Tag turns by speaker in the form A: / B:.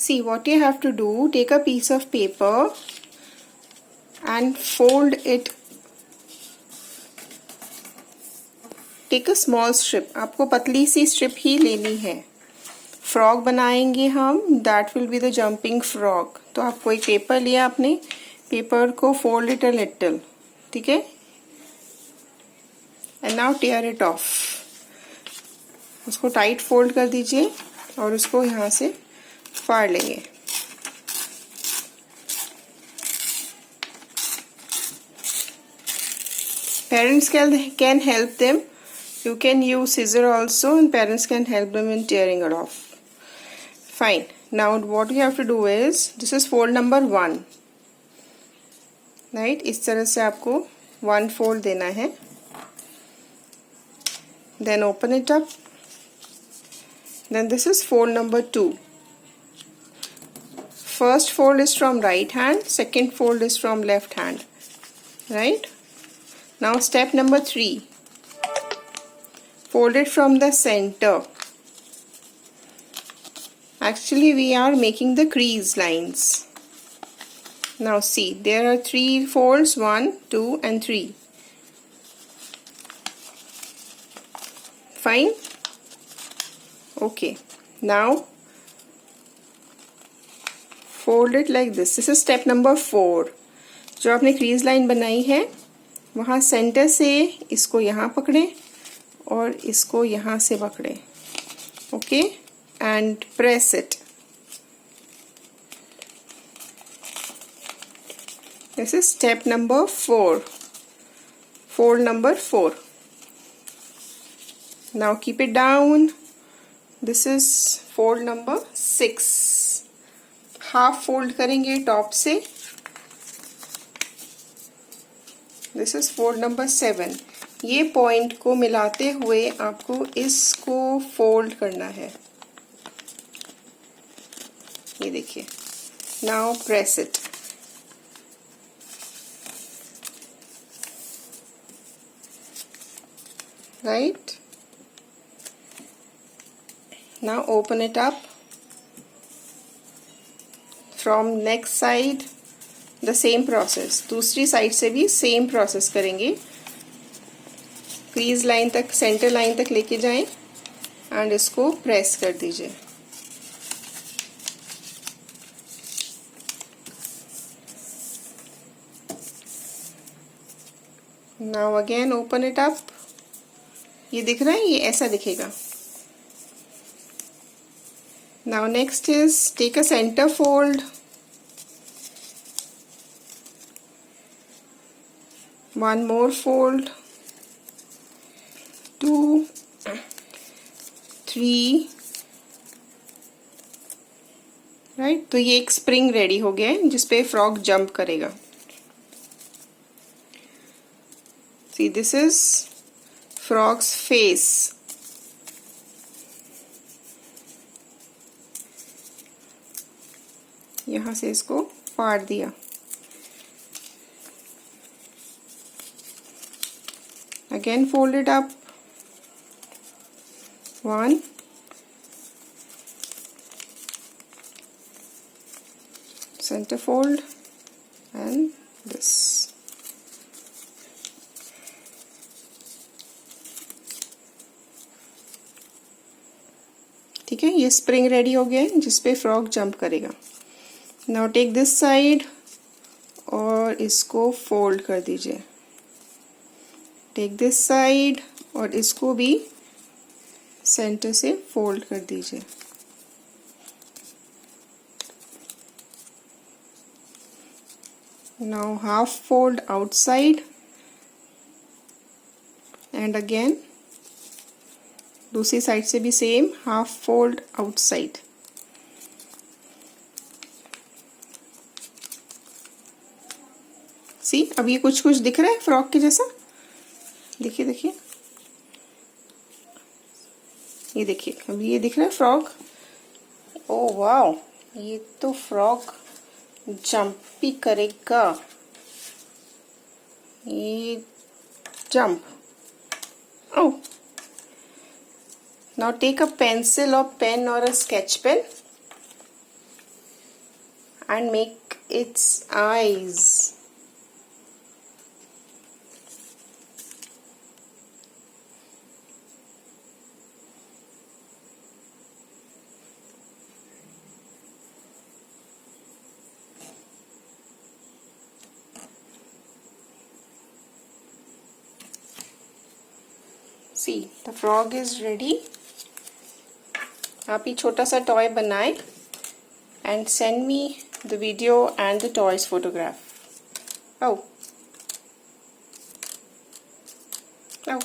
A: See what you have to do, take a piece of paper and fold it. Take a small strip, आपको पतली सी strip ही लेनी है. Frog बनाएंगे हम, that will be the jumping frog. तो आपको एक पेपर लिया, आपने पेपर को फोल्ड इट अ लिटिल, ठीक है. And now tear it off. उसको टाइट फोल्ड कर दीजिए और उसको यहाँ से फाड़ लेंगे. Parents can help them. You can use scissor also, and parents can help them in tearing it off. Fine. Now what you have to do is, this is fold number 1. Right? इस तरह से आपको 1 fold देना है. Then open it up. Then this is fold number 2. First fold is from right hand, second fold is from left hand. Right? Now step number 3. Fold it from the center. Actually we are making the crease lines. Now see, there are 3 folds, 1, 2 and 3. Fine? Okay. Now fold it like this. This is step number 4. जो आपने crease line बनाई है, वहाँ center से इसको यहाँ पकड़ें और इसको यहाँ से पकड़े. Okay, and press it. This is step number 4, fold number 4. Now keep it down. This is fold number 6. Half fold करेंगे टॉप से. This is fold number 7. ये पॉइंट को मिलाते हुए आपको इसको फोल्ड करना है. ये देखिए. Now press it. Right. Now open it up. From next side the same process. दूसरी साइड से भी सेम प्रोसेस करेंगे. क्रीज लाइन तक, सेंटर लाइन तक लेके जाएं एंड इसको प्रेस कर दीजिए. Now again open it up. ये दिख रहा है, ये ऐसा दिखेगा. Now next is take a centre fold. 1 more fold. 2, 3. Right. तो ये एक स्प्रिंग रेडी हो गया है जिसपे फ्रॉग जंप करेगा. सी, दिस इज फ्रॉग्स फेस. यहाँ से इसको फाड़ दिया. Again fold it up. 1, center fold, and this. ठीक है, ये स्प्रिंग रेडी हो गया है जिसपे फ्रॉग जंप करेगा. नाउ टेक दिस साइड और इसको फोल्ड कर दीजिए. टेक दिस साइड और इसको भी सेंटर से फोल्ड कर दीजिए. Now half fold outside and again दूसरी साइड से भी सेम हाफ फोल्ड आउटसाइड. सी, अब ये कुछ कुछ दिख रहा है फ्रॉक के जैसा. देखिए देखिए, ये देखिए, अब ये दिख रहा है फ्रॉग. ओह वाओ, ये तो फ्रॉग जंप भी करेगा. ये jump. Oh, now take a pencil और पेन और a sketch pen and make its eyes. See, the frog is ready. आप ये छोटा सा टॉय बनाएं and send me the video and the toys photograph. Oh. Oh.